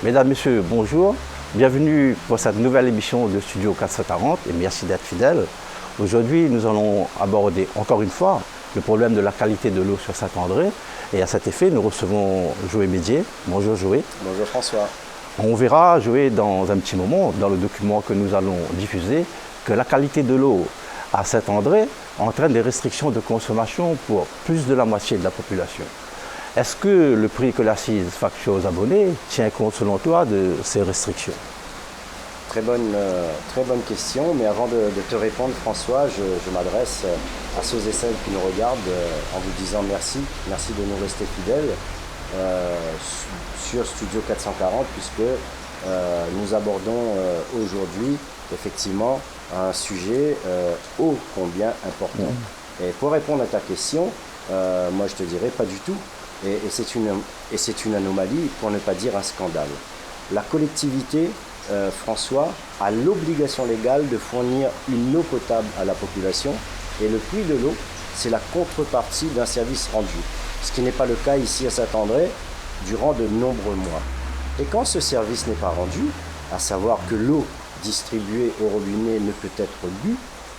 Mesdames, Messieurs, bonjour. Bienvenue pour cette nouvelle émission de Studio 440 et merci d'être fidèles. Aujourd'hui, nous allons aborder encore une fois le problème de la qualité de l'eau sur Saint-André. Et à cet effet, nous recevons Joé Médier. Bonjour Joé. Bonjour François. On verra, Joé, dans un petit moment, dans le document que nous allons diffuser, que la qualité de l'eau à Saint-André entraîne des restrictions de consommation pour plus de la moitié de la population. Est-ce que le prix que l'Assise facture aux abonnés tient compte, selon toi, de ces restrictions? Très bonne question, mais avant de te répondre, François, je m'adresse à ceux et celles qui nous regardent en vous disant merci de nous rester fidèles sur Studio 440, puisque nous abordons aujourd'hui effectivement un sujet ô combien important. Et pour répondre à ta question, moi je te dirais pas du tout, et c'est une anomalie, pour ne pas dire un scandale. La collectivité, François, a l'obligation légale de fournir une eau potable à la population, et le prix de l'eau, c'est la contrepartie d'un service rendu, ce qui n'est pas le cas ici à Saint-André durant de nombreux mois. Et quand ce service n'est pas rendu, à savoir que l'eau distribuée au robinet ne peut être bue,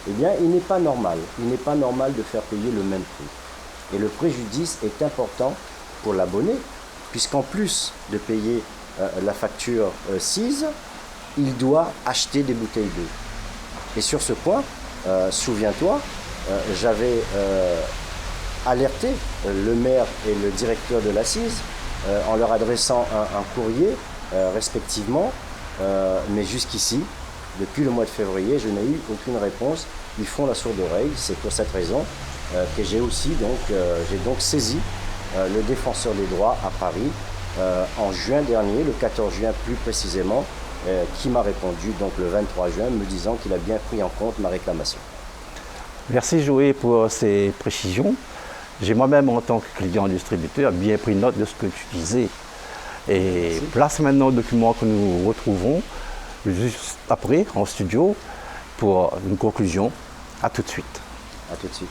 eh bien il n'est pas normal de faire payer le même prix. Et le préjudice est important pour l'abonné, puisqu'en plus de payer la facture CISE, il doit acheter des bouteilles d'eau. Et sur ce point, souviens-toi, j'avais alerté le maire et le directeur de la CISE en leur adressant un courrier respectivement, mais jusqu'ici, depuis le mois de février, je n'ai eu aucune réponse. Ils font la sourde oreille. C'est pour cette raison que j'ai donc saisi le défenseur des droits à Paris en juin dernier, le 14 juin plus précisément, qui m'a répondu donc le 23 juin me disant qu'il a bien pris en compte ma réclamation. Merci Joé pour ces précisions. J'ai moi-même, en tant que client distributeur, bien pris note de ce que tu disais. Et merci. Place maintenant au document que nous retrouvons juste après en studio pour une conclusion. À tout de suite. À tout de suite.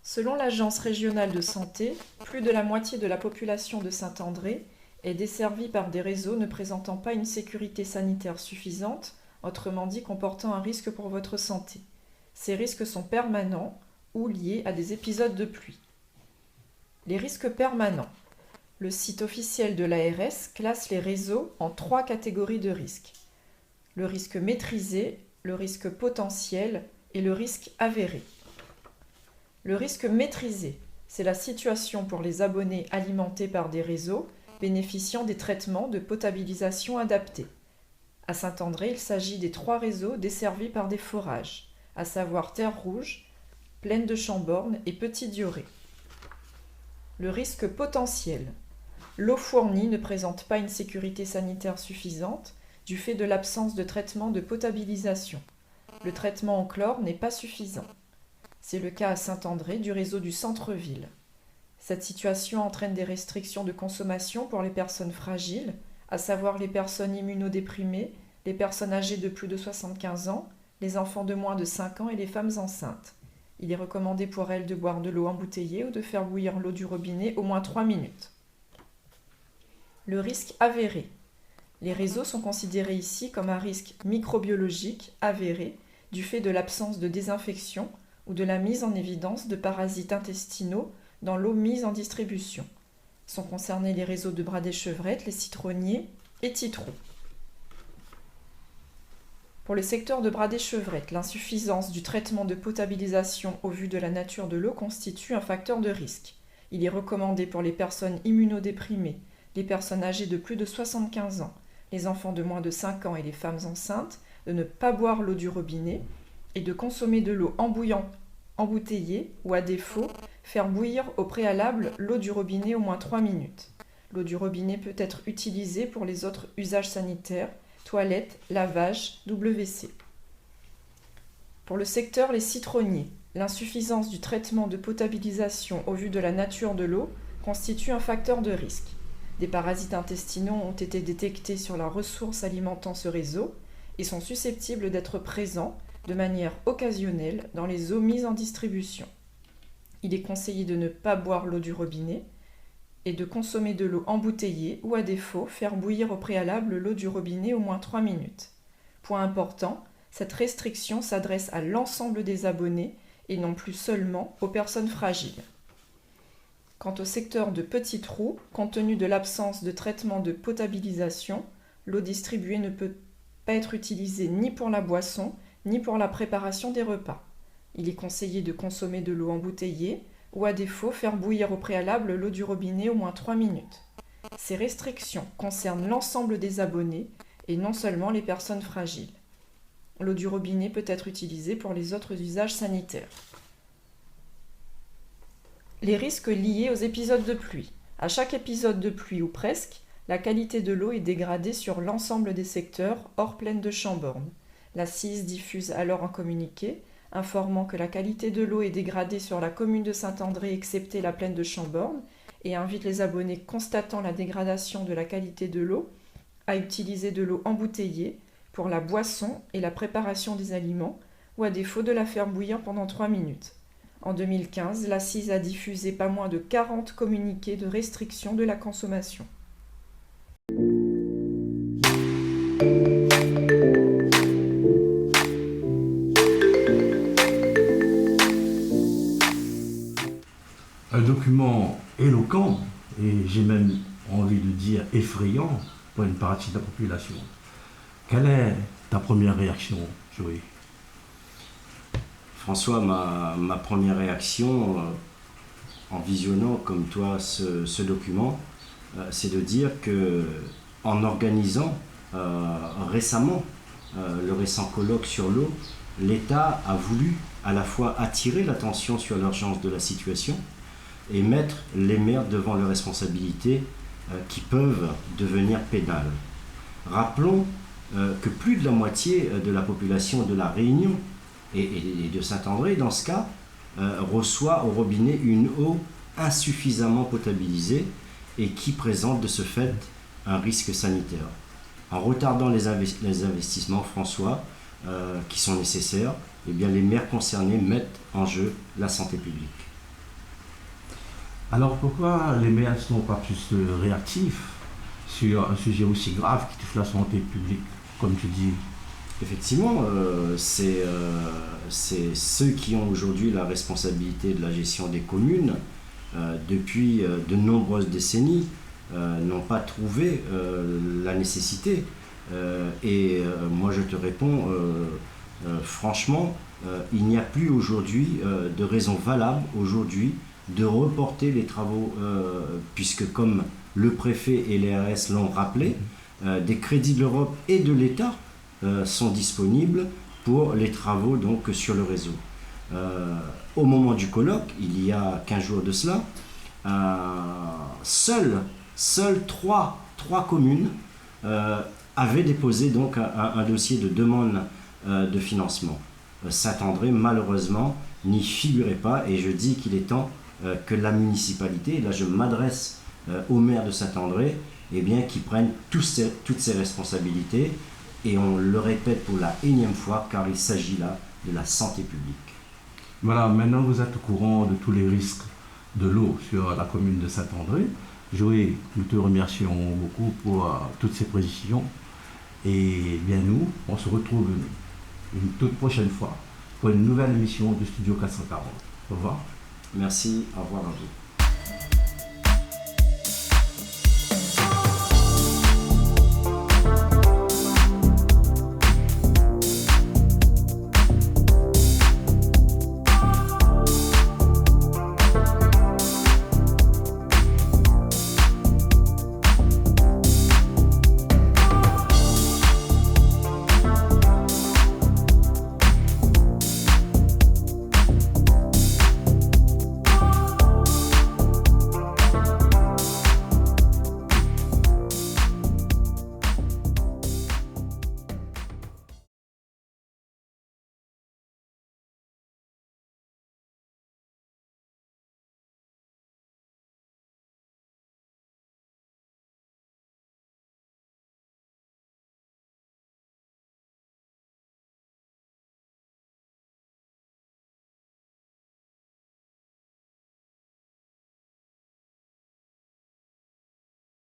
Selon l'Agence régionale de santé, plus de la moitié de la population de Saint-André est desservie par des réseaux ne présentant pas une sécurité sanitaire suffisante, autrement dit comportant un risque pour votre santé. Ces risques sont permanents ou liés à des épisodes de pluie. Les risques permanents. Le site officiel de l'ARS classe les réseaux en 3 catégories de risques. Le risque maîtrisé, le risque potentiel et le risque avéré. Le risque maîtrisé, c'est la situation pour les abonnés alimentés par des réseaux bénéficiant des traitements de potabilisation adaptés. À Saint-André, il s'agit des 3 réseaux desservis par des forages, à savoir Terre Rouge, Plaine de Chamborne et Petit Dioré. Le risque potentiel. L'eau fournie ne présente pas une sécurité sanitaire suffisante du fait de l'absence de traitement de potabilisation. Le traitement en chlore n'est pas suffisant. C'est le cas à Saint-André du réseau du centre-ville. Cette situation entraîne des restrictions de consommation pour les personnes fragiles, à savoir les personnes immunodéprimées, les personnes âgées de plus de 75 ans, les enfants de moins de 5 ans et les femmes enceintes. Il est recommandé pour elles de boire de l'eau embouteillée ou de faire bouillir l'eau du robinet au moins 3 minutes. Le risque avéré. Les réseaux sont considérés ici comme un risque microbiologique avéré du fait de l'absence de désinfection ou de la mise en évidence de parasites intestinaux dans l'eau mise en distribution. Sont concernés les réseaux de Bras-des-Chevrettes, les Citronniers et Titrou. Pour le secteur de Bras-des-Chevrettes, l'insuffisance du traitement de potabilisation au vu de la nature de l'eau constitue un facteur de risque. Il est recommandé pour les personnes immunodéprimées, les personnes âgées de plus de 75 ans, les enfants de moins de 5 ans et les femmes enceintes de ne pas boire l'eau du robinet et de consommer de l'eau embouteillée ou à défaut, faire bouillir au préalable l'eau du robinet au moins 3 minutes. L'eau du robinet peut être utilisée pour les autres usages sanitaires, toilettes, lavage, WC. Pour le secteur les citronniers, l'insuffisance du traitement de potabilisation au vu de la nature de l'eau constitue un facteur de risque. Des parasites intestinaux ont été détectés sur la ressource alimentant ce réseau et sont susceptibles d'être présents de manière occasionnelle dans les eaux mises en distribution. Il est conseillé de ne pas boire l'eau du robinet et de consommer de l'eau embouteillée ou à défaut faire bouillir au préalable l'eau du robinet au moins 3 minutes. Point important, cette restriction s'adresse à l'ensemble des abonnés et non plus seulement aux personnes fragiles. Quant au secteur de petits trous, compte tenu de l'absence de traitement de potabilisation, l'eau distribuée ne peut pas être utilisée ni pour la boisson, ni pour la préparation des repas. Il est conseillé de consommer de l'eau embouteillée ou à défaut faire bouillir au préalable l'eau du robinet au moins 3 minutes. Ces restrictions concernent l'ensemble des abonnés et non seulement les personnes fragiles. L'eau du robinet peut être utilisée pour les autres usages sanitaires. Les risques liés aux épisodes de pluie. À chaque épisode de pluie ou presque, la qualité de l'eau est dégradée sur l'ensemble des secteurs hors plaine de Chamborne. La CIS diffuse alors un communiqué informant que la qualité de l'eau est dégradée sur la commune de Saint-André excepté la plaine de Chamborne et invite les abonnés constatant la dégradation de la qualité de l'eau à utiliser de l'eau embouteillée pour la boisson et la préparation des aliments ou à défaut de la faire bouillir pendant 3 minutes. En 2015, la CIS a diffusé pas moins de 40 communiqués de restriction de la consommation. Un document éloquent, et j'ai même envie de dire effrayant pour une partie de la population. Quelle est ta première réaction, Joey? François, ma première réaction en visionnant comme toi ce document, c'est de dire que en organisant récemment le récent colloque sur l'eau, l'État a voulu à la fois attirer l'attention sur l'urgence de la situation et mettre les maires devant leurs responsabilités qui peuvent devenir pénales. Rappelons que plus de la moitié de la population de La Réunion et de Saint-André, dans ce cas, reçoit au robinet une eau insuffisamment potabilisée et qui présente de ce fait un risque sanitaire. En retardant les investissements, François, qui sont nécessaires, eh bien, les maires concernés mettent en jeu la santé publique. Alors pourquoi les maires ne sont pas plus réactifs sur un sujet aussi grave qui touche la santé publique, comme tu dis? Effectivement, c'est ceux qui ont aujourd'hui la responsabilité de la gestion des communes depuis de nombreuses décennies n'ont pas trouvé la nécessité. Moi je te réponds franchement, il n'y a plus aujourd'hui de raison valable aujourd'hui de reporter les travaux puisque comme le préfet et les l'ARS l'ont rappelé, des crédits de l'Europe et de l'État sont disponibles pour les travaux donc, sur le réseau. Au moment du colloque, il y a 15 jours de cela, seules 3 communes avaient déposé donc un dossier de demande de financement. Saint-André, malheureusement, n'y figurait pas et je dis qu'il est temps que la municipalité, et là je m'adresse au maire de Saint-André, eh bien, qui prennent toutes ces responsabilités. Et on le répète pour la énième fois, car il s'agit là de la santé publique. Voilà, maintenant vous êtes au courant de tous les risques de l'eau sur la commune de Saint-André. Joey, nous te remercions beaucoup pour toutes ces précisions. Et bien nous, on se retrouve une toute prochaine fois pour une nouvelle émission du Studio 440. Au revoir. Merci, au revoir à vous.